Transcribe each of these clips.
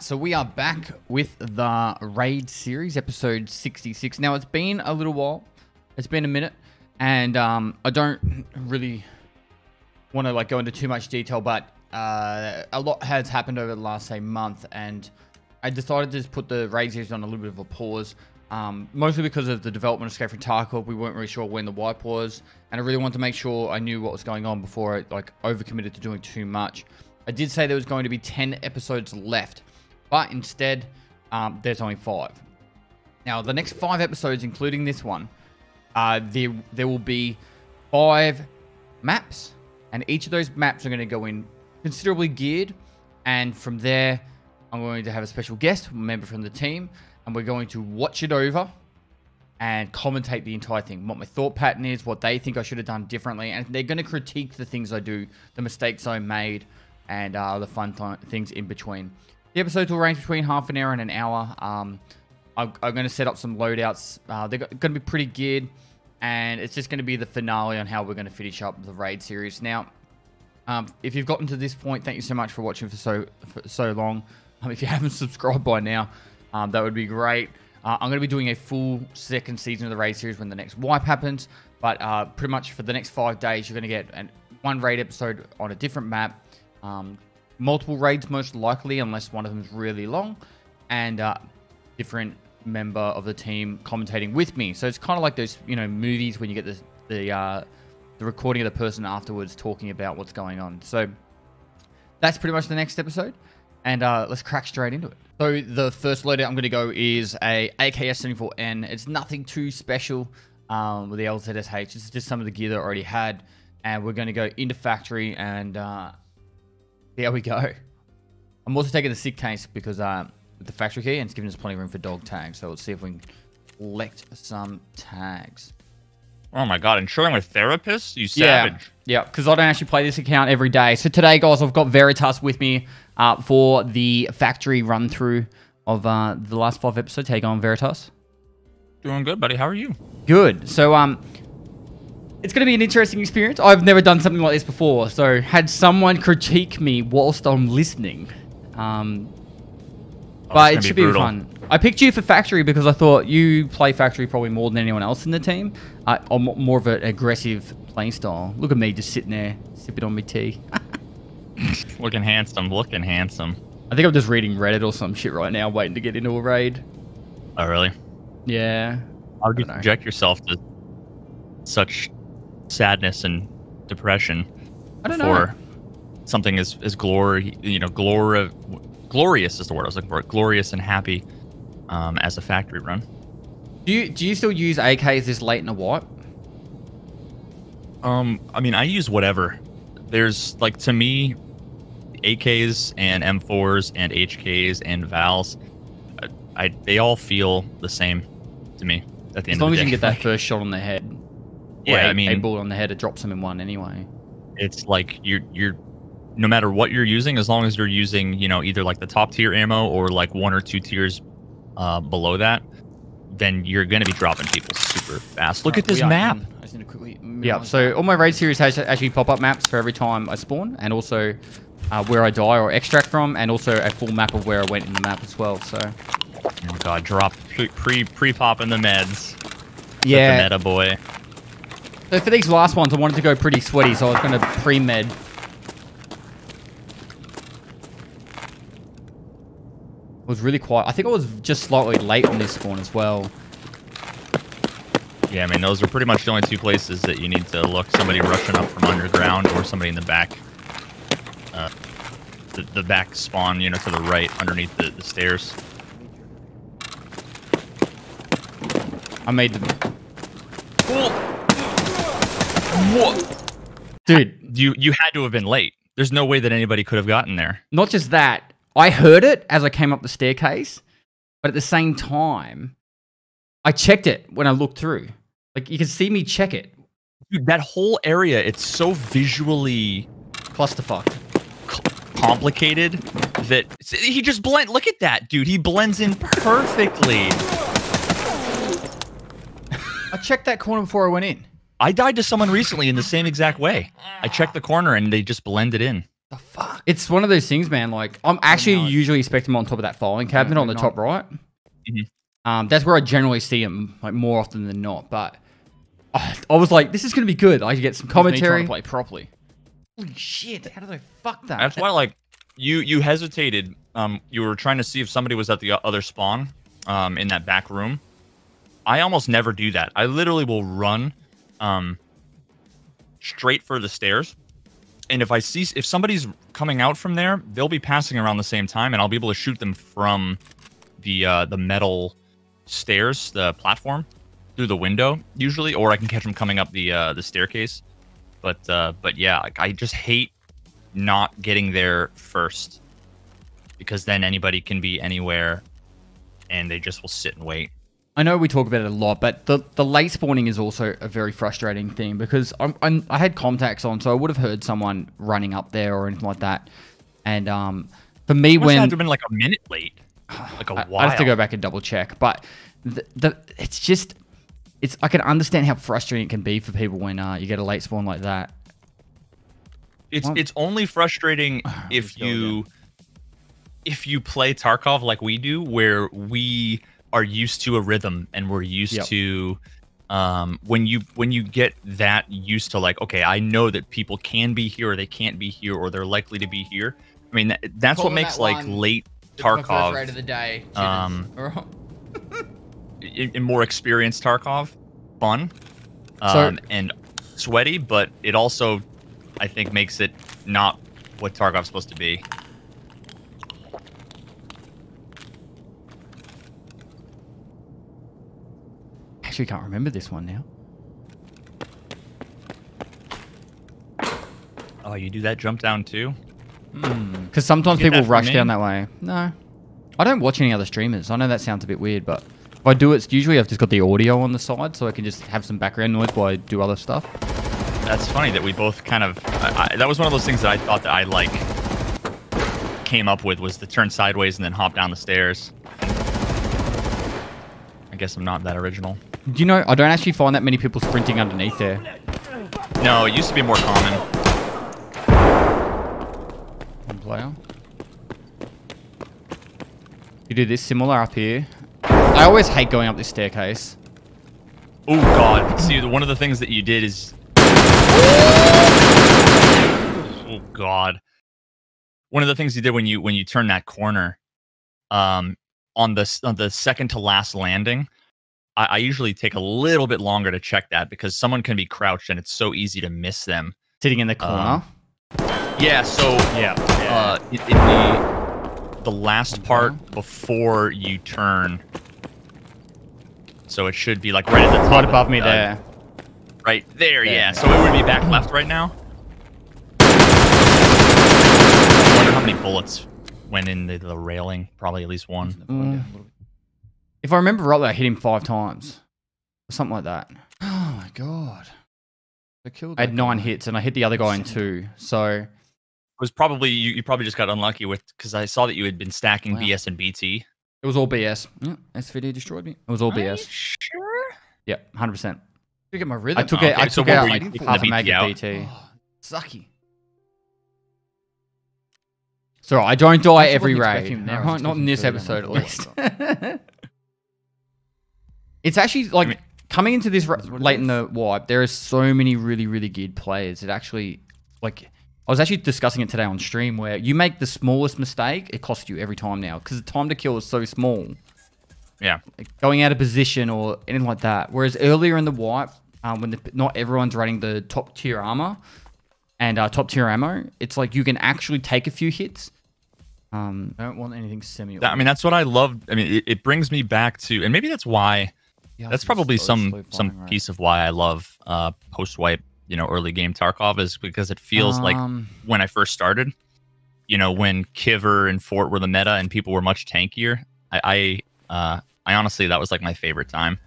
Right, so we are back with the Raid series, episode 66. Now, it's been a little while. It's been a minute, and I don't really want to go into too much detail, but a lot has happened over the last, say, month, and I decided to just put the Raid series on a little bit of a pause, mostly because of the development of Escape from Tarkov. We weren't really sure when the wipe was, and I really wanted to make sure I knew what was going on before I overcommitted to doing too much. I did say there was going to be 10 episodes left, but instead, there's only 5. Now, the next 5 episodes, including this one, there will be 5 maps, and each of those maps are going to go in considerably geared, and from there, I'm going to have a special guest, a member from the team, and we're going to watch it over and commentate the entire thing, what my thought pattern is, what they think I should have done differently, and they're going to critique the things I do, the mistakes I made, and the fun things in between. The episodes will range between half an hour and an hour. I'm going to set up some loadouts. They're going to be pretty geared, and it's just going to be the finale on how we're going to finish up the Raid series. Now, if you've gotten to this point, thank you so much for watching for so long. If you haven't subscribed by now, that would be great. I'm going to be doing a full second season of the Raid series when the next wipe happens, but pretty much for the next 5 days, you're going to get one Raid episode on a different map. Multiple raids most likely, unless one of them is really long, and different member of the team commentating with me. So it's kind of like those movies when you get the recording of the person afterwards talking about what's going on. So that's pretty much the next episode, and let's crack straight into it. So the first loadout I'm going to go is a AKS-74N. It's nothing too special with the LZSH. It's just some of the gear that I already had, and we're going to go into factory and there we go. I'm also taking the sick case because with the factory key, and it's giving us plenty of room for dog tags. So let's see if we can collect some tags. Oh my god, insuring with therapists? You savage. Yeah, because I don't actually play this account every day. So today, guys, I've got Veritas with me for the factory run-through of the last 5 episodes. How you going, Veritas? Doing good, buddy. How are you? Good. So, it's going to be an interesting experience. I've never done something like this before, so had someone critique me whilst I'm listening. But it should be fun. I picked you for Factory because I thought you play Factory probably more than anyone else in the team. I'm more of an aggressive playing style. Look at me just sitting there, sipping on my tea. Looking handsome, looking handsome. I think I'm just reading Reddit or some shit right now, waiting to get into a raid. Oh, really? Yeah. How would you subject yourself to such sadness and depression for something as glorious is the word I was looking for, glorious and happy as a factory run. Do you still use AKs this late in a wipe? I mean, I use whatever. There's to me, AKs and M4s and HKs and Vals, they all feel the same to me at the end of the day. As long as you can get that first shot on the head. Yeah, I mean, a bullet on the head, it drops them in one anyway. It's like you're no matter what you're using, as long as you're using either the top tier ammo or 1 or 2 tiers below that, then you're gonna be dropping people super fast. Look at this map. I just need to quickly. Yeah. So all my raid series has actually pop-up maps for every time I spawn, and also where I die or extract from, and also a full map of where I went in the map as well. So. Oh god, drop pre-popping the meds. Yeah. The meta boy. So for these last ones, I wanted to go pretty sweaty, so I was going to pre-med. It was really quiet. I think I was just slightly late on this spawn as well. Yeah, I mean, those are pretty much the only 2 places that you need to look. Somebody rushing up from underground or somebody in the back. The back spawn, to the right, underneath the stairs. I made them. What? Dude. You had to have been late. There's no way that anybody could have gotten there. Not just that. I heard it as I came up the staircase, but at the same time, I checked it when I looked through. You can see me check it. Dude, that whole area, it's so visually clusterfuck. Complicated that he just look at that, dude. He blends in perfectly. I checked that corner before I went in. I died to someone recently in the same exact way. I checked the corner and they just blended in. The fuck? It's one of those things, man. Like, I'm actually usually expecting them on top of that filing cabinet on the top right. That's where I generally see them, like, more often than not. But I was like, this is gonna be good. I could get some commentary. To play properly. Holy shit! How did I fuck that? That's why, like, you hesitated. You were trying to see if somebody was at the other spawn, in that back room. I almost never do that. I literally will run, straight for the stairs. And if somebody's coming out from there, they'll be passing around the same time, and I'll be able to shoot them from the metal stairs, the platform, through the window usually, or I can catch them coming up the staircase. But yeah, like, I just hate not getting there first, because then anybody can be anywhere, and they just will sit and wait. I know we talk about it a lot, but the late spawning is also a very frustrating thing, because I had contacts on, so I would have heard someone running up there or anything like that. And for me, when had to have been like a minute late, like a while. I have to go back and double check, but I can understand how frustrating it can be for people when you get a late spawn like that. It's only frustrating if you play Tarkov like we do, where we are used to a rhythm, and we're used to when you get that used to, like, okay, I know that people can be here or they can't be here, or they're likely to be here. I mean, that's what makes like late Tarkov rate of the day. in more experienced Tarkov fun and sweaty, but it also, I think, makes it not what Tarkov's supposed to be. Actually, can't remember this one now. Oh, you do that jump down too? Because sometimes people rush down that way. No, I don't watch any other streamers. I know that sounds a bit weird, but if I do it, usually I've just got the audio on the side, so I can just have some background noise while I do other stuff. That's funny that we both kind of... that was one of those things that I thought that I, like, came up with, was to turn sideways and then hop down the stairs. I guess I'm not that original. Do you know, I don't actually find that many people sprinting underneath there. No, it used to be more common. One player. You do this similar up here. I always hate going up this staircase. Oh god. See, one of the things that you did is... Oh god. One of the things you did when you turn that corner, on the second to last landing, I usually take a little bit longer to check that, because someone can be crouched and it's so easy to miss them. Sitting in the corner? Yeah, so in the last part before you turn, so it should be like right at the top. Right above me there. Right there, yeah. So it would be back left right now. I wonder how many bullets went in the railing. Probably at least one. If I remember rightly, I hit him 5 times. Or something like that. Oh my god. I had 9 hits, and I hit the other guy in 2. So it was probably you probably just got unlucky with, because I saw that you had been stacking BS and BT. It was all BS. Yeah, SVD destroyed me. It was all BS. Sure. Yeah, 100%. To get my rhythm. I took it. I took out like half a mag out? of BT. Oh, sucky. So I don't die every wasn't raid. expecting that. I was Right? Not in this expecting episode, at further. least. It's actually like coming into this late in the wipe. There are so many really, really good players. It actually, like, I was actually discussing it today on stream, where you make the smallest mistake, it costs you every time now, because the time to kill is so small. Yeah. Like going out of position or anything like that. Whereas earlier in the wipe, when not everyone's running the top tier armor and top tier ammo, it's like you can actually take a few hits. I don't want anything semi. I mean, that's what I love. I mean, it brings me back to, and maybe that's why. That's probably some piece of why I love post wipe, early game Tarkov, is because it feels like when I first started, when Kiver and Fort were the meta and people were much tankier. I honestly, that was like my favorite time.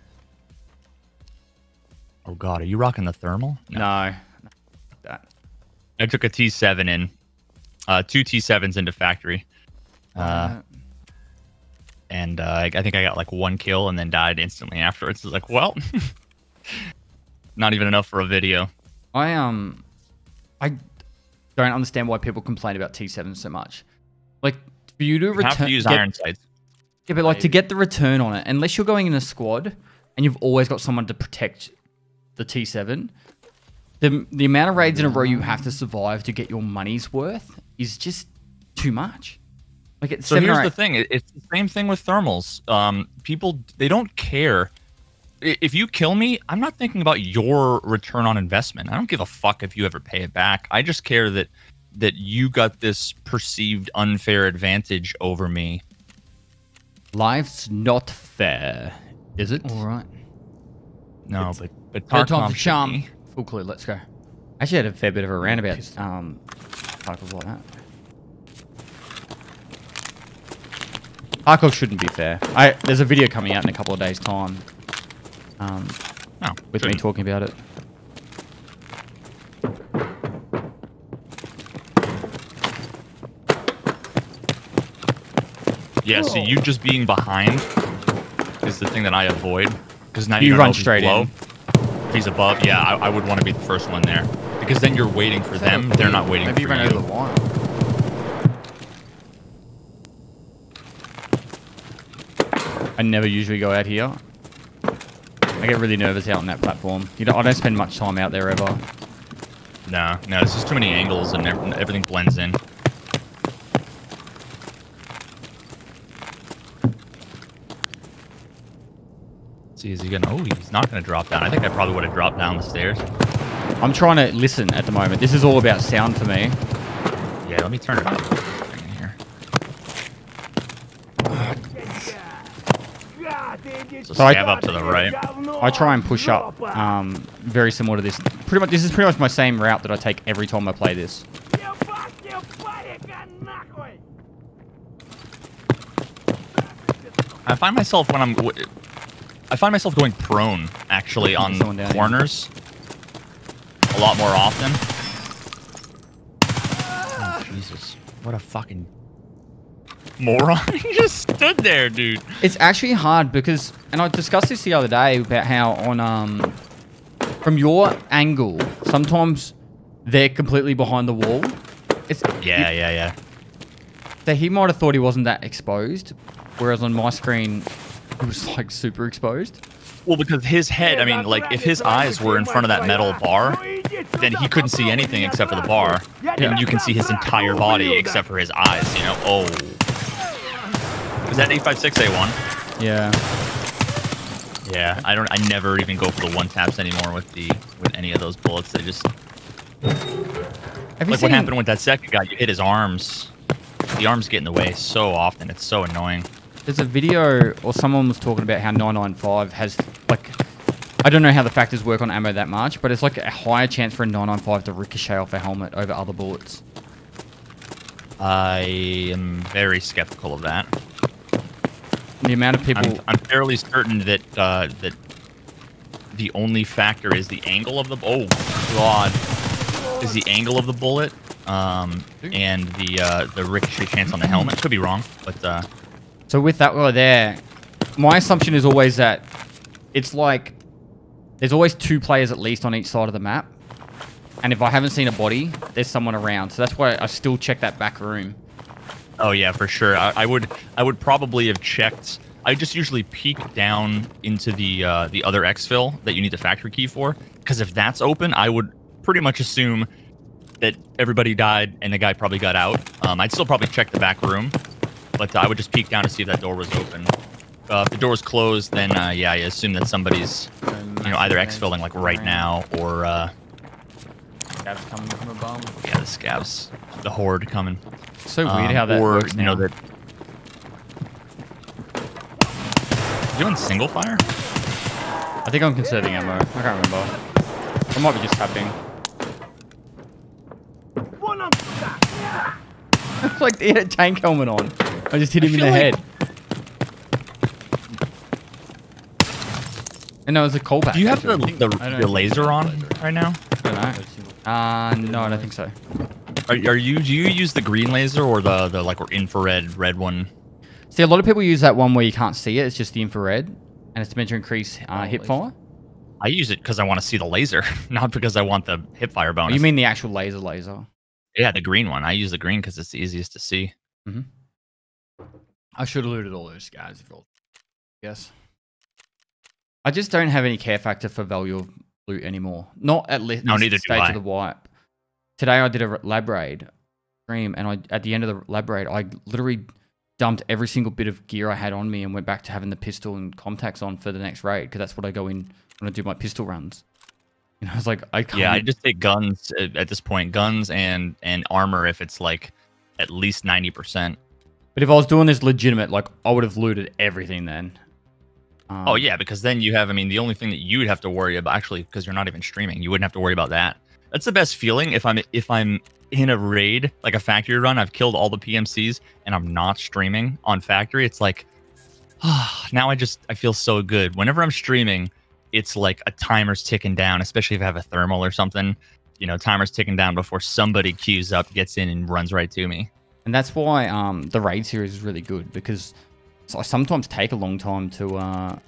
Oh god, are you rocking the thermal? No. I took a T7 in, 2 T7s into factory. And I think I got like 1 kill and then died instantly afterwards. It's like, well, not even enough for a video. I don't understand why people complain about T7 so much. Like, for you to return... You have to use iron sights. Yeah, but like to get the return on it, unless you're going in a squad and you've always got someone to protect the T7, the amount of raids in a row you have to survive to get your money's worth is just too much. Like it's so here's the thing. It's the same thing with thermals. People, they don't care. If you kill me, I'm not thinking about your return on investment. I don't give a fuck if you ever pay it back. I just care that you got this perceived unfair advantage over me. Life's not fair, is it? All right. No, but Tarkov should charm. be. Full clue. Let's go. Actually, had a fair bit of a rant about Tarkov like that. Tarkov shouldn't be fair. There's a video coming out in a couple of days' time. With me talking about it. Yeah, so you just being behind is the thing that I avoid. Because now you don't run know if he's straight below. in. If he's above, yeah, I would want to be the first one there. Because then you're waiting for them, they're not waiting Maybe for you you. run over the line. I never usually go out here. I get really nervous out on that platform. I don't spend much time out there ever. No, it's just too many angles and everything blends in. See, is he gonna? Oh, he's not gonna drop down. I think I probably would have dropped down the stairs. I'm trying to listen at the moment. This is all about sound for me. Yeah, let me turn it up. In here. So scab up to the right. I try and push up, very similar to this. This is pretty much my same route that I take every time I play this. I find myself going prone actually on corners a lot more often. Oh, Jesus, what a fucking moron! He just stood there, dude. It's actually hard because, and I discussed this the other day about how on from your angle, sometimes they're completely behind the wall. Yeah. So he might have thought he wasn't that exposed, whereas on my screen, it was like super exposed. Well, because his head, I mean, like, if his eyes were in front of that metal bar, then he couldn't see anything except for the bar. And you can see his entire body except for his eyes, you know? Oh. Is that 856A1? Yeah. Yeah, I never even go for the one taps anymore with any of those bullets. They just... Like what happened with that second guy, you hit his arms. The arms get in the way so often, it's so annoying. There's a video, or someone was talking about how 995 has, like, I don't know how the factors work on ammo that much, but it's like a higher chance for a 995 to ricochet off a helmet over other bullets. I am very skeptical of that. The amount of people... I'm fairly certain that that the only factor is the angle of the... Oh, God. Is the angle of the bullet and the ricochet chance on the helmet. Could be wrong, but... So with that guy there, my assumption is always that it's like there's always two players at least on each side of the map. And if I haven't seen a body, there's someone around. So that's why I still check that back room. Oh yeah, for sure. I would probably have checked. I just usually peek down into the other exfil that you need the factory key for, because if that's open, I would pretty much assume that everybody died and the guy probably got out. I'd still probably check the back room, but I would just peek down to see if that door was open. If the door was closed, then yeah, I assume that somebody's either exfilling like right now or Scabs coming from above. yeah, the scabs, the horde coming. So weird how that works now. That you doing single fire? I think I'm conserving ammo. I can't remember. I might be just tapping. It's like he had a tank helmet on. I just hit him in the head. And that was a callback. Do you have the laser on right now? I don't know. No, I don't think so. Do you use the green laser or the like infrared red one? See, a lot of people use that one where you can't see it. It's just the infrared, and it's meant to increase hip fire. I use it because I want to see the laser, not because I want the hip fire bonus. You mean the actual laser? Yeah, the green one. I use the green because it's the easiest to see. I should have looted all those guys. Yes. I just don't have any care factor for value of loot anymore. Not at least No, neither do stage I. of the wipe. Today I did a lab raid stream, and at the end of the lab raid, I literally dumped every single bit of gear I had on me and went back to having the pistol and contacts on for the next raid, because that's what I go in when I do my pistol runs. You know, I was like, I can't. Yeah, I just take guns at this point. Guns and armor if it's like at least 90%. But if I was doing this legitimate, like, I would have looted everything then. Oh yeah, because then you have, I mean, the only thing that you would have to worry about, actually, because you're not even streaming, you wouldn't have to worry about that. That's the best feeling if I'm in a raid, like a factory run, I've killed all the PMCs and I'm not streaming on factory. It's like, now I feel so good. Whenever I'm streaming, it's like a timer's ticking down, especially if I have a thermal or something. You know, timer's ticking down before somebody queues up, gets in, and runs right to me. And that's why the raid series is really good, because I sometimes take a long time to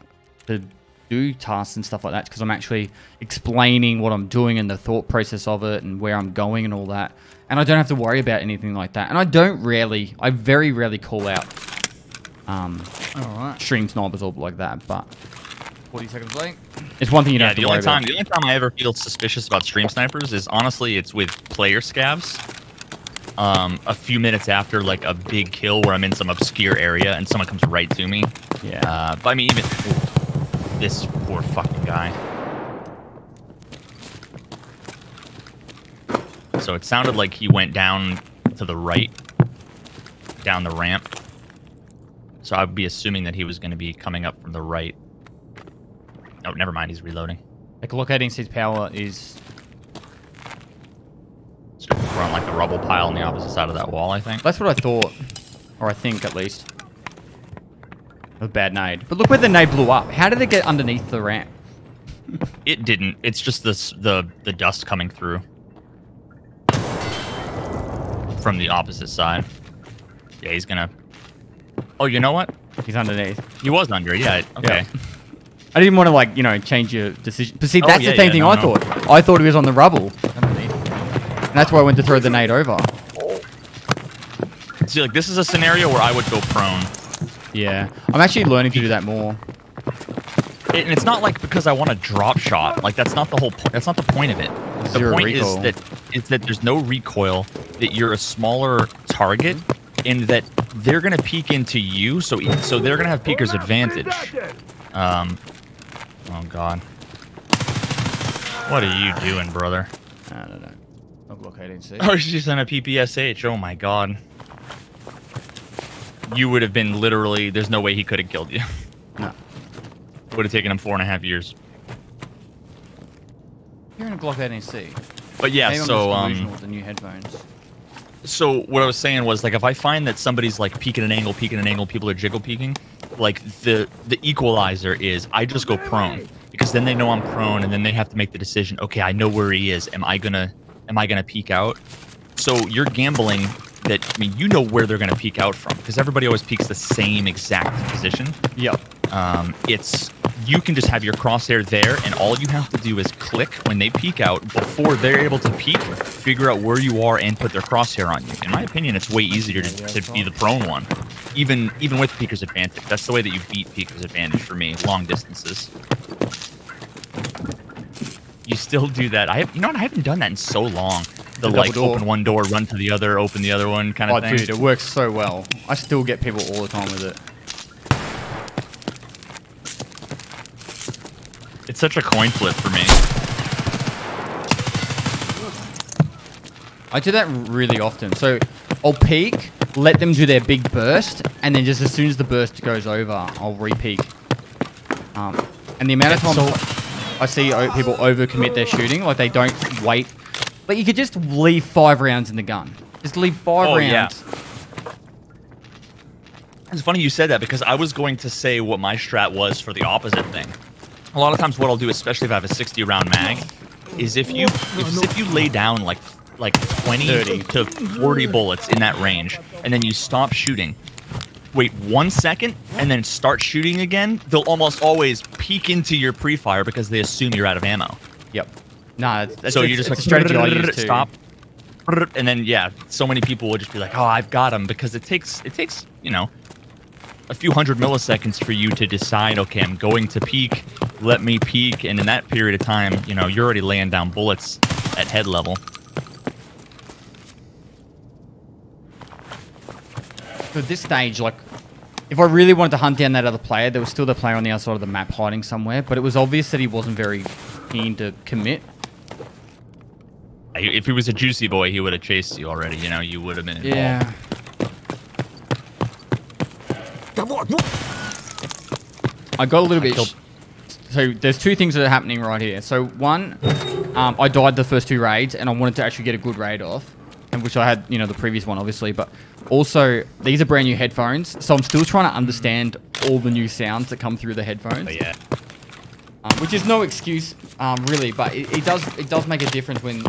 do tasks and stuff like that, because I'm actually explaining what I'm doing and the thought process of it and where I'm going and all that. And I don't have to worry about anything like that. And I very rarely call out stream snipers or like that, but 40 seconds late. It's one thing you don't have to worry about. The only time I ever feel suspicious about stream snipers is honestly it's with player scavs. A few minutes after like a big kill where I'm in some obscure area and someone comes right to me. Yeah. But I mean, even this poor fucking guy. So it sounded like he went down to the right, down the ramp. So I'd be assuming that he was going to be coming up from the right. Oh, never mind. He's reloading. Like, locating his power is... So we're on like the rubble pile on the opposite side of that wall, I think. That's what I thought. Or I think, at least. A bad nade. But look where the nade blew up. How did it get underneath the ramp? It didn't. It's just the dust coming through from the opposite side. Yeah, he's gonna... Oh, you know what? He's underneath. He was under, yeah. Okay. Yeah. I didn't want to, like, you know, change your decision. But see, that's the same thing I thought. I thought he was on the rubble underneath. And that's why I went to throw the nade over. See, like, this is a scenario where I would go prone. Yeah. I'm actually learning to do that more. And it's not like because I want a drop shot. Like, that's not the whole point. That's not the point of it. The point is that there's no recoil, that you're a smaller target, and that they're going to peek into you, so they're going to have peeker's advantage. Oh, God. What are you doing, brother? I don't know. I'll block ADC. Oh, she's on a PPSH. Oh, my God. You would have been literally... There's no way he could have killed you. No. Would have taken him 4.5 years. You're in a Glock ADC. But yeah, maybe so... I'm just delusional with the new headphones. So what I was saying was, like, if I find that somebody's like peeking an angle, people are jiggle peeking, like the equalizer is I just go prone, because then they know I'm prone, and then they have to make the decision. Okay, I know where he is. Am I gonna peek out? So you're gambling that, I mean, you know where they're gonna peek out from, because everybody always peeks the same exact position. Yep. It's you can just have your crosshair there, and all you have to do is click when they peek out before they're able to peek, figure out where you are, and put their crosshair on you. In my opinion, it's way easier to be the prone one, even with peeker's advantage. That's the way that you beat peeker's advantage for me, long distances. You still do that. You know what? I haven't done that in so long. The like open one door, run to the other, open the other one kind of thing. Dude, it works so well. I still get people all the time with it. It's such a coin flip for me. I do that really often. So I'll peek, let them do their big burst, and then just as soon as the burst goes over, I'll re-peek. And the amount of times I see people overcommit their shooting, like they don't wait. Like, you could just leave 5 rounds in the gun. Just leave 5 rounds. Yeah. It's funny you said that, because I was going to say what my strat was for the opposite thing. A lot of times what I'll do, especially if I have a 60-round mag, is if you lay down like 20 to 40 bullets in that range, and then you stop shooting, wait 1 second, and then start shooting again, they'll almost always peek into your pre-fire because they assume you're out of ammo. Yep. Nah, that's so you just a strategy I use too. Stop. and then yeah, so many people will just be like, oh, I've got him, because it takes you know, a few hundred milliseconds for you to decide, okay, I'm going to peek, let me peek, and in that period of time, you know, you're already laying down bullets at head level. So at this stage, like, if I really wanted to hunt down that other player, there was still the player on the other side of the map hiding somewhere, but it was obvious that he wasn't very keen to commit. If he was a juicy boy, he would have chased you already, you know, you would have been involved. Yeah. I got a little bit... So there's two things that are happening right here. So one, I died the first 2 raids, and I wanted to actually get a good raid off, and which I had, you know, the previous one, obviously. But also, these are brand new headphones, so I'm still trying to understand all the new sounds that come through the headphones. Oh, yeah. Which is no excuse, really, but it does make a difference when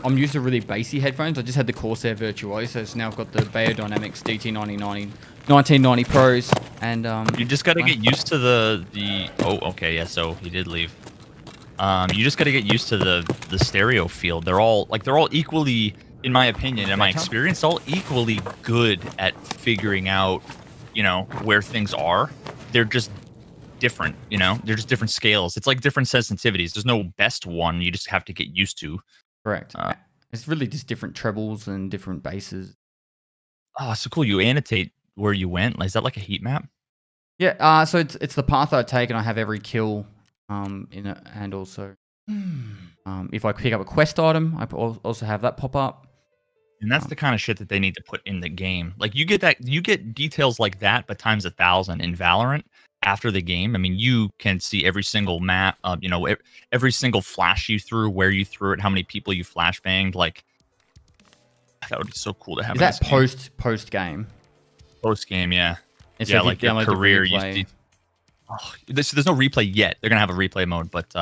I'm used to really bassy headphones. I just had the Corsair Virtuosos, now I've got the Beyerdynamics DT9090 1990 Pros, and you just got to get used to the oh, okay, yeah, so he did leave. You just got to get used to the stereo field. They're all equally, in my opinion, in my experience, all equally good at figuring out, you know, where things are. They're just different, you know, they're just different scales. It's like different sensitivities. There's no best one. You just have to get used to. Correct. It's really just different trebles and different basses. Oh, so cool. You annotate where you went. Is that like a heat map? Yeah. So it's the path I take, and I have every kill in it, and also if I pick up a quest item, I also have that pop up. And that's the kind of shit that they need to put in the game. Like you get details like that, but times 1,000 in Valorant. After the game, I mean, you can see every single map, you know, every single flash you threw, where you threw it, how many people you flashbanged. Like, that would be so cool to have. Is that post game? Post game, yeah. And yeah, so like your career. You see, there's no replay yet. They're gonna have a replay mode, but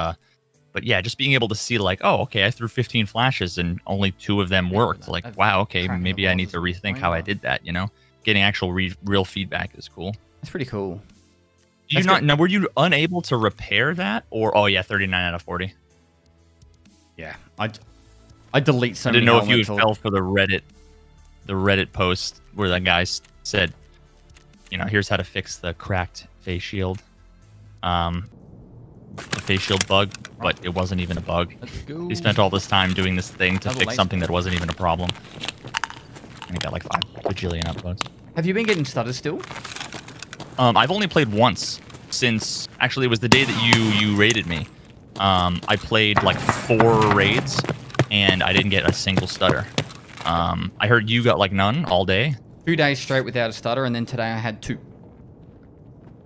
yeah, just being able to see like, oh, okay, I threw 15 flashes and only 2 of them worked. Like, wow, okay, maybe I need to rethink how I did that. You know, getting actual real feedback is cool. That's pretty cool. Do you not now? Were you unable to repair that, or oh yeah, 39 out of 40? Yeah, I delete so I many. didn't know if you fell for the Reddit post where that guy said, you know, here's how to fix the cracked face shield, the face shield bug, but it wasn't even a bug. He spent all this time doing this thing to fix something that wasn't even a problem, and he got like 5 bajillion upvotes. Have you been getting stutters still? I've only played once since, actually, it was the day that you raided me. I played like 4 raids, and I didn't get a single stutter. I heard you got like none all day. 2 days straight without a stutter, and then today I had 2.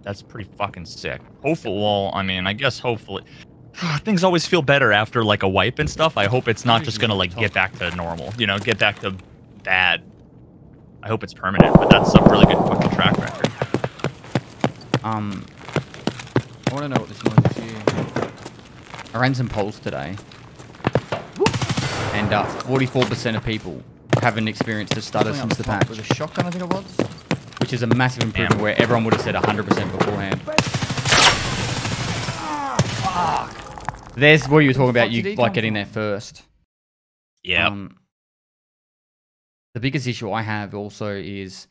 That's pretty fucking sick. Hopefully, well, I mean, I guess hopefully. Things always feel better after like a wipe and stuff. I hope it's not just gonna like get back to normal, you know, get back to bad. I hope it's permanent, but that's a really good fucking track record. I want to know what this noise is here. I ran some polls today, and 44% of people haven't experienced a stutter since the patch. With a shotgun, I think it was. Which is a massive improvement where everyone would have said 100% beforehand. There's where you were talking about you like getting there first. Yeah. The biggest issue I have also is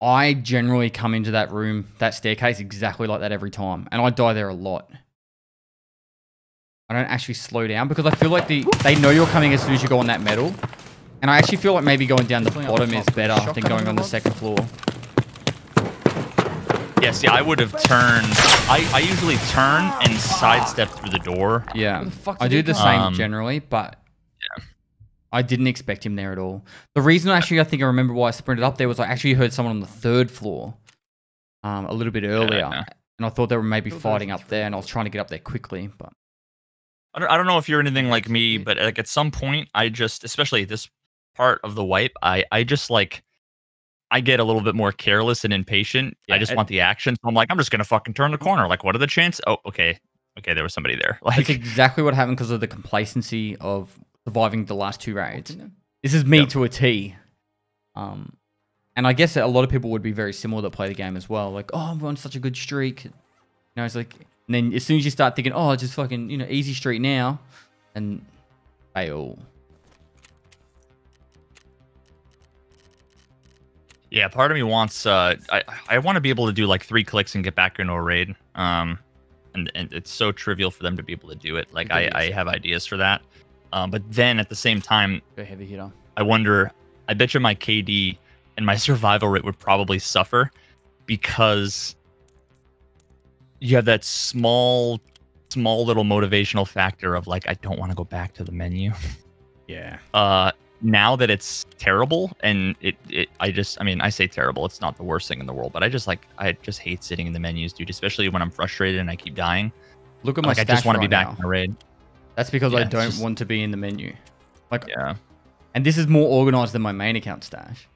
I generally come into that room, that staircase, exactly like that every time. And I die there a lot. I don't actually slow down because I feel like they know you're coming as soon as you go on that metal. And I actually feel like maybe going down the bottom is better than going on the second floor. Yeah, see, I would have turned... I usually turn and sidestep through the door. Yeah, I do the same generally, but... Yeah. I didn't expect him there at all. The reason actually I think I remember why I sprinted up there was I actually heard someone on the 3rd floor a little bit earlier. Yeah. And I thought they were maybe fighting up there, and I was trying to get up there quickly. But I don't know if you're anything like me, but like at some point, I just, especially this part of the wipe, I just like, I get a little bit more careless and impatient. Yeah, I just want the action. So I'm like, I'm just going to fucking turn the corner. Like, what are the chances? Oh, okay. Okay, there was somebody there. Like, that's exactly what happened because of the complacency of surviving the last 2 raids. This is me to a T. And I guess a lot of people would be very similar that play the game as well. Like, oh, I'm on such a good streak. You know, it's like, and then as soon as you start thinking, oh, just fucking, you know, easy streak now, and fail. Yeah, part of me wants. I want to be able to do like 3 clicks and get back into a raid. And it's so trivial for them to be able to do it. Like I have ideas for that. But then at the same time, Go heavy hitter. I wonder. I bet you my KD and my survival rate would probably suffer because you have that small little motivational factor of like I don't want to go back to the menu. Yeah. Now that it's terrible and I mean, I say terrible, it's not the worst thing in the world, but I just hate sitting in the menus, dude, especially when I'm frustrated and I keep dying. Look at my like, stash I just want to be right back now. in a raid. That's because I Yeah, don't want to be in the menu. Like, Yeah. and this is more organized than my main account stash.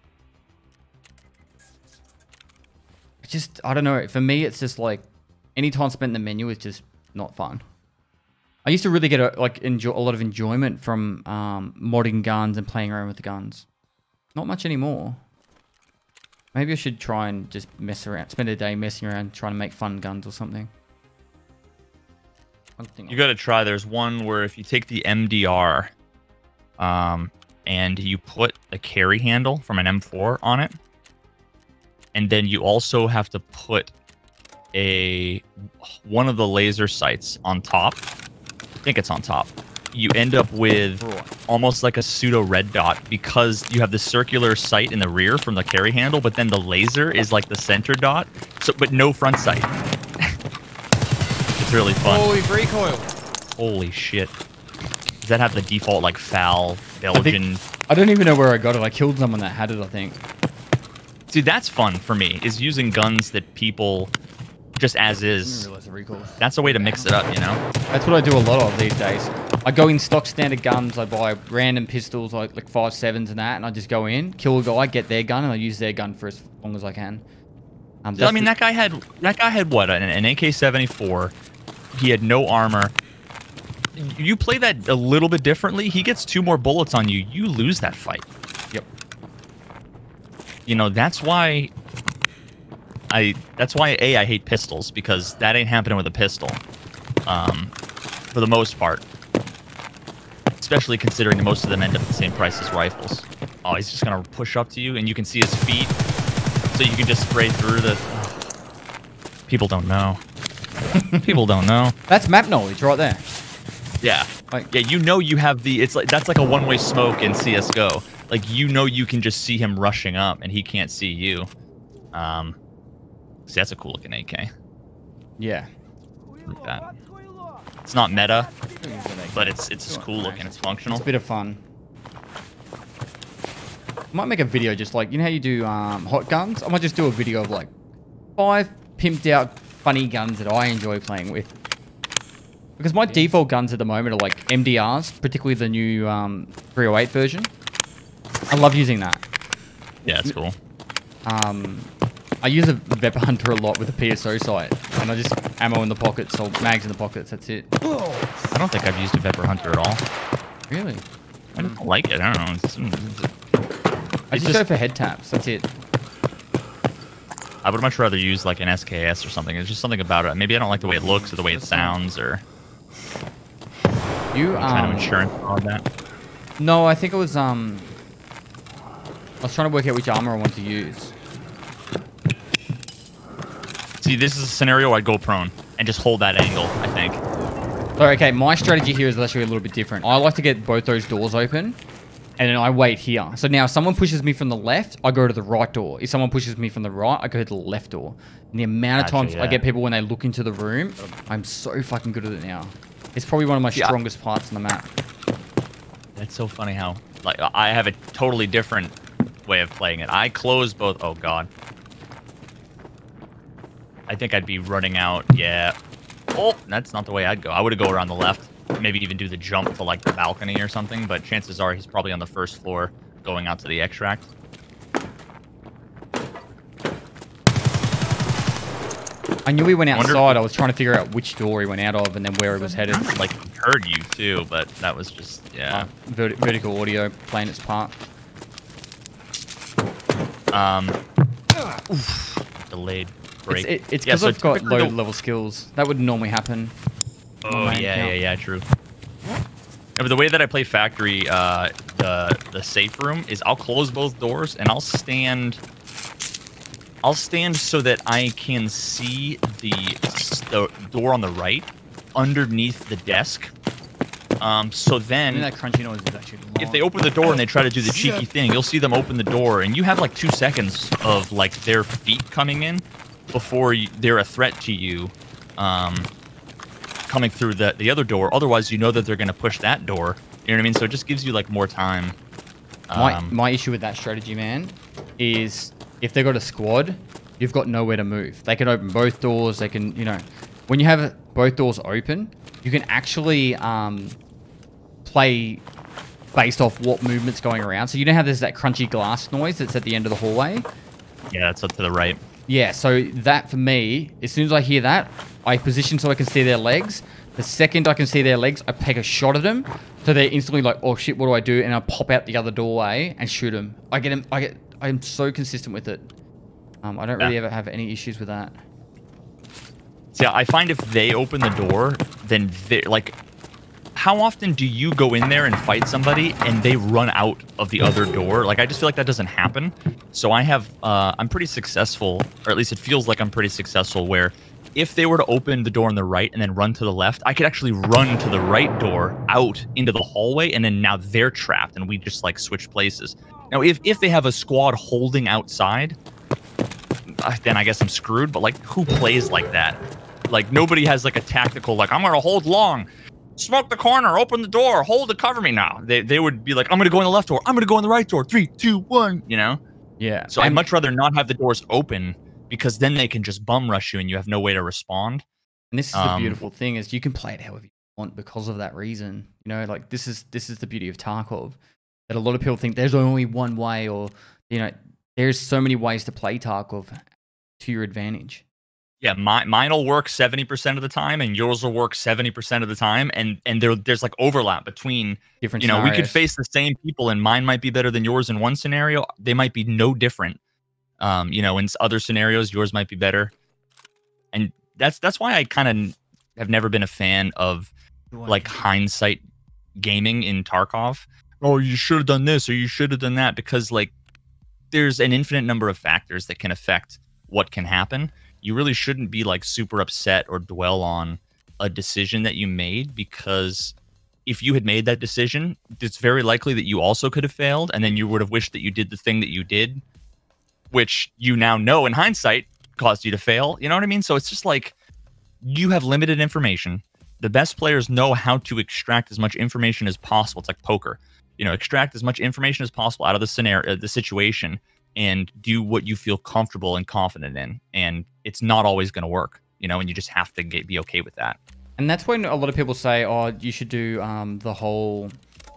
I don't know. For me, it's just like any time spent in the menu is just not fun. I used to really get a lot of enjoyment from modding guns and playing around with the guns. Not much anymore. Maybe I should try and just mess around, spend a day messing around, trying to make fun guns or something. You got to try. There's one where if you take the MDR, and you put a carry handle from an M4 on it, and then you also have to put one of the laser sights on top. I think it's on top. You end up with almost like a pseudo red dot because you have the circular sight in the rear from the carry handle, but then the laser is like the center dot. So, but no front sight. It's really fun. Holy recoil! Holy shit! Does that have the default like FAL Belgian? I don't even know where I got it. I killed someone that had it, I think. Dude, that's fun for me. Is using guns that people just as I is. didn't realize the recoil. That's a way to mix it up, you know. That's what I do a lot of these days. I go in stock standard guns. I buy random pistols like 5.7s and that, and I just go in, kill a guy, get their gun, and I use their gun for as long as I can. I mean, that guy had what, an AK-74. He had no armor. You play that a little bit differently. He gets 2 more bullets on you. You lose that fight. Yep. You know, that's why I hate pistols, because that ain't happening with a pistol. For the most part. Especially considering most of them end up the same price as rifles. Oh, he's just gonna push up to you and you can see his feet. So you can just spray through the... People don't know. People don't know. That's map knowledge right there. Yeah. Like, yeah, you know you have the... It's like that's like a one-way smoke in CSGO. Like, you know you can just see him rushing up and he can't see you. See, that's a cool looking AK. yeah. Like that. It's not meta, but it's just cool looking. It's functional. It's a bit of fun. I might make a video just like, you know how you do hot guns? I might just do a video of like 5 pimped out funny guns that I enjoy playing with. Because my default guns at the moment are like MDRs, particularly the new 308 version. I love using that. Yeah, it's cool. I use a Vepr Hunter a lot with a PSO sight, and I just ammo in the pockets or mags in the pockets. That's it. I don't think I've used a Vepr Hunter at all. Really? I don't like it. I don't know. I just go for head taps. That's it. I would much rather use like an SKS or something. There's just something about it. Maybe I don't like the way it looks or the way it sounds, or You kind of insurance on that. No, I think it was I was trying to work out which armor I want to use. See, this is a scenario I'd go prone and just hold that angle, I think. So, okay, my strategy here is actually a little bit different. I like to get both those doors open, and then I wait here. So now if someone pushes me from the left, I go to the right door. If someone pushes me from the right, I go to the left door. And the amount of times I get people when they look into the room, I'm so fucking good at it now. It's probably one of my strongest parts on the map. That's so funny how, like, I have a totally different way of playing it. I close both. Oh, God. I think I'd be running out. Yeah. Oh, that's not the way I'd go. I would go around the left. Maybe even do the jump to, like, the balcony or something. But chances are he's probably on the first floor going out to the extract. I knew he went outside. I was trying to figure out which door he went out of and then where he was headed. Like, he heard you, too. But that was just, yeah. Vertical audio playing its part. Delayed break. It's because I've got low level skills. That would normally happen. Oh, yeah, true. but the way that I play factory, the safe room is I'll close both doors and I'll stand so that I can see the door on the right underneath the desk. So then, that crunchy noise is actually long. if they open the door and they try to do the cheeky thing, you'll see them open the door, and you have like 2 seconds of like their feet coming in before they're a threat to you, coming through the other door. Otherwise, you know that they're going to push that door. You know what I mean? So it just gives you like more time. My issue with that strategy, man, is if they got a squad, you've got nowhere to move. They can open both doors. They can, you know, when you have both doors open, you can actually play based off what movement's going around. So you know how there's that crunchy glass noise that's at the end of the hallway? Yeah, that's up to the right. Yeah, so that for me, as soon as I hear that, I position so I can see their legs. The second I can see their legs, I take a shot at them. So they're instantly like, oh shit, what do I do? And I pop out the other doorway and shoot them. I'm so consistent with it. I don't really ever have any issues with that. See, I find if they open the door, then they like, how often do you go in there and fight somebody and they run out of the other door? Like, I just feel like that doesn't happen. So I'm pretty successful, or at least it feels like I'm pretty successful, where if they were to open the door on the right and then run to the left, I could actually run to the right door out into the hallway, and then now they're trapped and we just like switch places. Now, if they have a squad holding outside, then I guess I'm screwed, but like, who plays like that? Like, nobody has like a tactical, like, I'm going to hold long. Smoke the corner, open the door, hold it, cover me now. They would be like, I'm going to go in the left door, I'm going to go in the right door, 3, 2, 1, you know? Yeah. So I'd much rather not have the doors open, because then they can just bum rush you and you have no way to respond. And this is the beautiful thing, is you can play it however you want because of that reason. You know, like this is the beauty of Tarkov, that a lot of people think there's only one way, or, you know, there's so many ways to play Tarkov to your advantage. Yeah, mine will work 70% of the time, and yours will work 70% of the time, and there's like overlap between different. You know, scenarios. We could face the same people, and mine might be better than yours in one scenario. They might be no different. You know, in other scenarios, yours might be better, and that's why I kind of have never been a fan of like hindsight gaming in Tarkov. Oh, you should have done this, or you should have done that, because like there's an infinite number of factors that can affect what can happen. You really shouldn't be like super upset or dwell on a decision that you made, because if you had made that decision, it's very likely that you also could have failed, and then you would have wished that you did the thing that you did, which you now know in hindsight caused you to fail. You know what I mean? So it's just like, you have limited information. The best players know how to extract as much information as possible. It's like poker. You know, extract as much information as possible out of the scenario, the situation, and do what you feel comfortable and confident in. And it's not always going to work, you know, and you just have to be okay with that. And that's when a lot of people say, oh, you should do the whole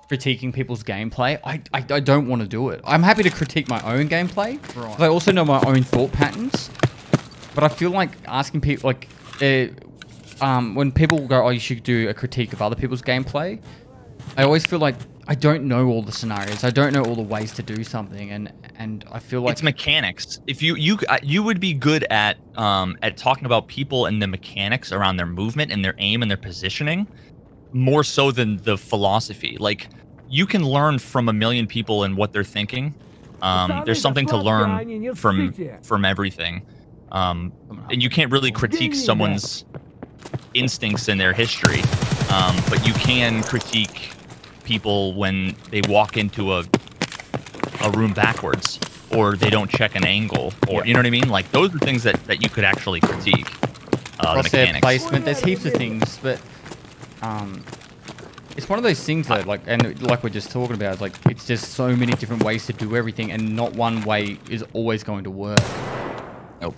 critiquing people's gameplay. I don't want to do it. I'm happy to critique my own gameplay, right, I also know my own thought patterns. But I feel like asking people, like, when people go, oh, you should do a critique of other people's gameplay, I always feel like I don't know all the scenarios. I don't know all the ways to do something, and I feel like it's mechanics. If you would be good at talking about people and the mechanics around their movement and their aim and their positioning, more so than the philosophy. Like, you can learn from a million people and what they're thinking. There's something to learn from everything, and you can't really critique someone's instincts and their history, but you can critique people when they walk into a room backwards, or they don't check an angle, or you know what I mean? Like, those are things that you could actually critique. The mechanics. Placement, there's heaps of things, but it's one of those things that, like, and like we're just talking about, like, it's just so many different ways to do everything, and not one way is always going to work. Nope.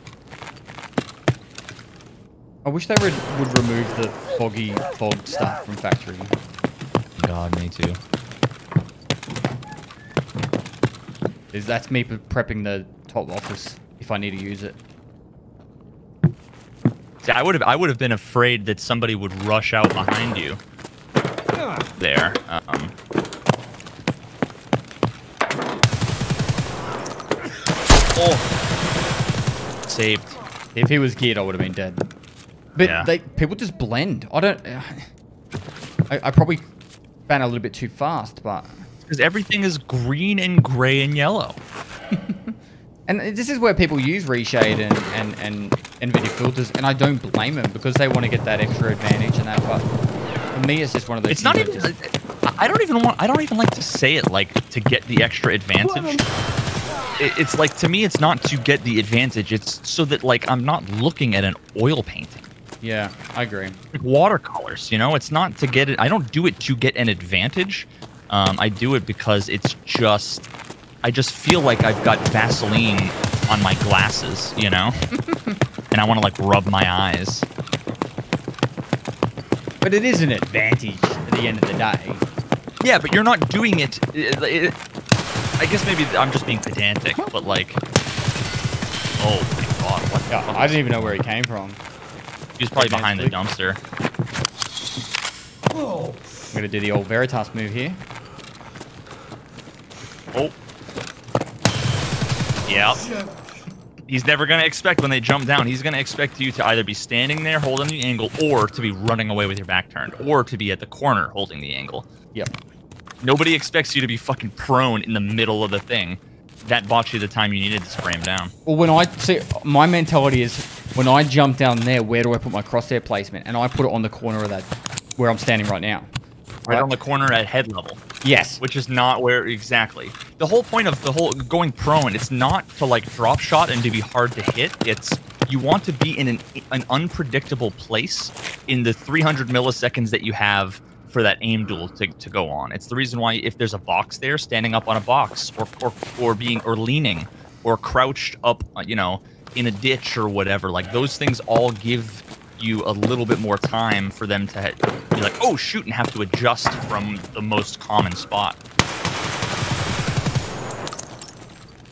I wish they would remove the fog stuff from factory. God, me too. That's me prepping the top office if I need to use it. See, I would have been afraid that somebody would rush out behind you. There. Oh. Saved. If he was geared, I would have been dead. But yeah. people just blend. I don't. I probably ran a little bit too fast, but because everything is green and gray and yellow. And this is where people use reshade and NVIDIA filters, and I don't blame them because they want to get that extra advantage and that. But for me, it's just one of those. It's not even. I don't even like to say it like to get the extra advantage. It's like, to me, it's not to get the advantage. It's so that like I'm not looking at an oil painting. Yeah, I agree. Like watercolors, you know, it's not to get it. I don't do it to get an advantage. I do it because it's just. I just feel like I've got Vaseline on my glasses, you know? And I want to, like, rub my eyes. But it is an advantage at the end of the day. Yeah, but you're not doing it... I guess maybe I'm just being pedantic, but, like... Oh, my God. What the fuck? I didn't even know where he came from. He was probably behind the dumpster. I'm going to do the old Veritas move here. Oh. Yeah. He's never going to expect when they jump down. He's going to expect you to either be standing there holding the angle or to be running away with your back turned or to be at the corner holding the angle. Yep. Nobody expects you to be fucking prone in the middle of the thing. That bought you the time you needed to spray him down. Well, when I see, my mentality is when I jump down there, where do I put my crosshair placement? And I put it on the corner of that, where I'm standing right now. Right on the corner at head level. Yes. Which is not where exactly. The whole point of the whole going prone, it's not to like drop shot and to be hard to hit. It's you want to be in an unpredictable place in the 300 milliseconds that you have for that aim duel to go on. It's the reason why if there's a box there, standing up on a box or leaning or crouched up, you know, in a ditch or whatever, like those things all give you a little bit more time for them to be like, oh shoot, and have to adjust from the most common spot.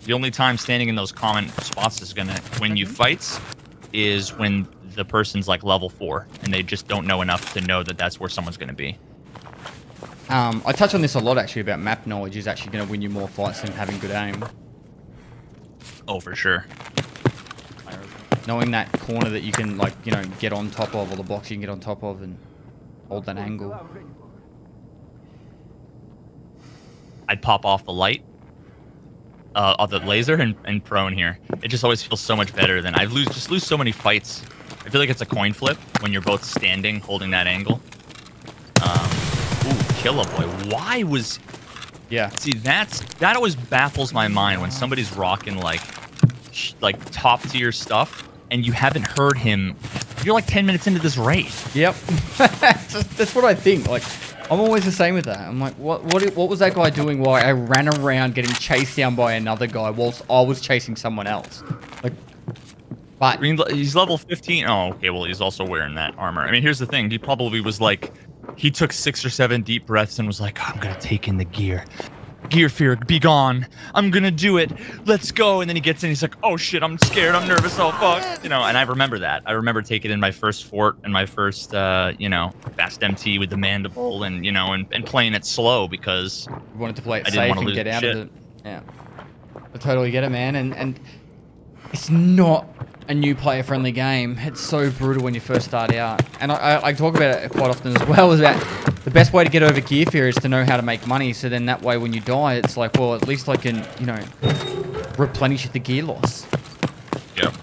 The only time standing in those common spots is gonna win you fights is when the person's like level 4 and they just don't know enough to know that that's where someone's gonna be. I touch on this a lot actually about map knowledge is actually going to win you more fights than having good aim. Oh, for sure. Knowing that corner that you can, like, you know, get on top of, or the box you can get on top of and hold that angle. I'd pop off the light of the laser and prone here. It just always feels so much better than I just lose so many fights. I feel like it's a coin flip when you're both standing holding that angle. Ooh, Killer Boy. Why was... Yeah. See, that always baffles my mind when somebody's rocking like top tier stuff and you haven't heard him. You're like 10 minutes into this race. Yep. That's what I think. Like, I'm always the same with that. I'm like, what was that guy doing while I ran around getting chased down by another guy whilst I was chasing someone else? Like, but I mean, he's level 15. Oh, okay. Well, he's also wearing that armor. I mean, here's the thing. He probably was like, he took 6 or 7 deep breaths and was like, oh, I'm gonna take in the gear. Gear fear, be gone. I'm gonna do it. Let's go. And then he gets in. He's like, oh shit, I'm scared. I'm nervous. Oh fuck. You know. And I remember that. I remember taking in my first fort and my first, you know, fast MT with the mandible, and you know, and playing it slow because we wanted to play it I didn't safe want to and get out shit. of it. Yeah, I totally get it, man. And it's not a new player-friendly game. It's so brutal when you first start out. And I talk about it quite often as well. Is that the best way to get over gear fear is to know how to make money. So then that way when you die, it's like, well, at least I can, you know, replenish the gear loss. Yep.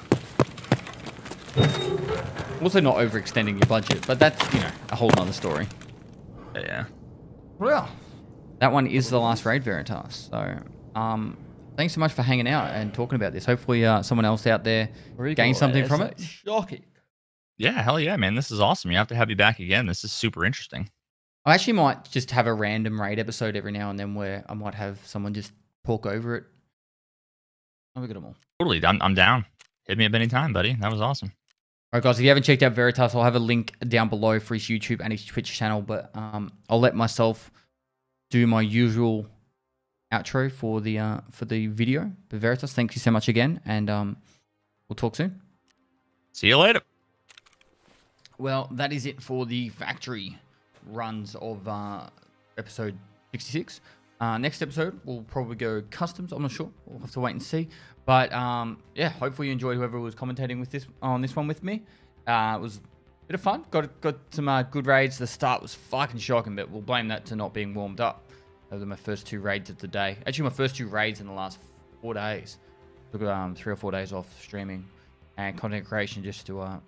Also not overextending your budget, but that's, you know, a whole nother story. Yeah. Well, that one is the last raid, Veritas. So, thanks so much for hanging out and talking about this. Hopefully, someone else out there gained something from it. Shocking. Yeah, hell yeah, man. This is awesome. You have to have you back again. This is super interesting. I actually might just have a random raid episode every now and then where I might have someone just talk over it. I'll get them all. Totally. I'm down. Hit me up anytime, buddy. That was awesome. All right, guys, if you haven't checked out Veritas, I'll have a link down below for his YouTube and his Twitch channel, but I'll let myself do my usual outro for the video. But Veritas, thank you so much again, and we'll talk soon. See you later. Well, that is it for the factory runs of episode 66. Next episode, we'll probably go customs. I'm not sure. We'll have to wait and see. But yeah, hopefully you enjoyed whoever was commentating with this on this one with me. It was bit of fun. Got some good raids. The start was fucking shocking, but we'll blame that to not being warmed up. Those were my first 2 raids of the day. Actually, my first 2 raids in the last 4 days. Took 3 or 4 days off streaming and content creation just to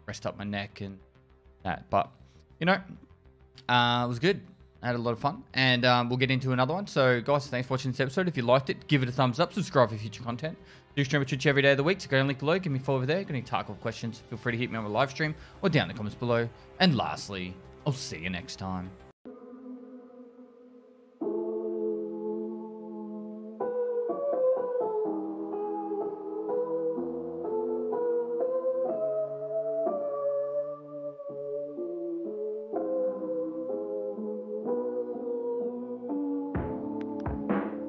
rest up my neck and that. But you know, it was good. I had a lot of fun, and we'll get into another one. So guys, thanks for watching this episode. If you liked it, give it a thumbs up, subscribe for future content. Do stream at Twitch every day of the week, so go and link below, give me a follow over there. Got any Tarkov questions, feel free to hit me on the live stream or down in the comments below. And lastly, I'll see you next time.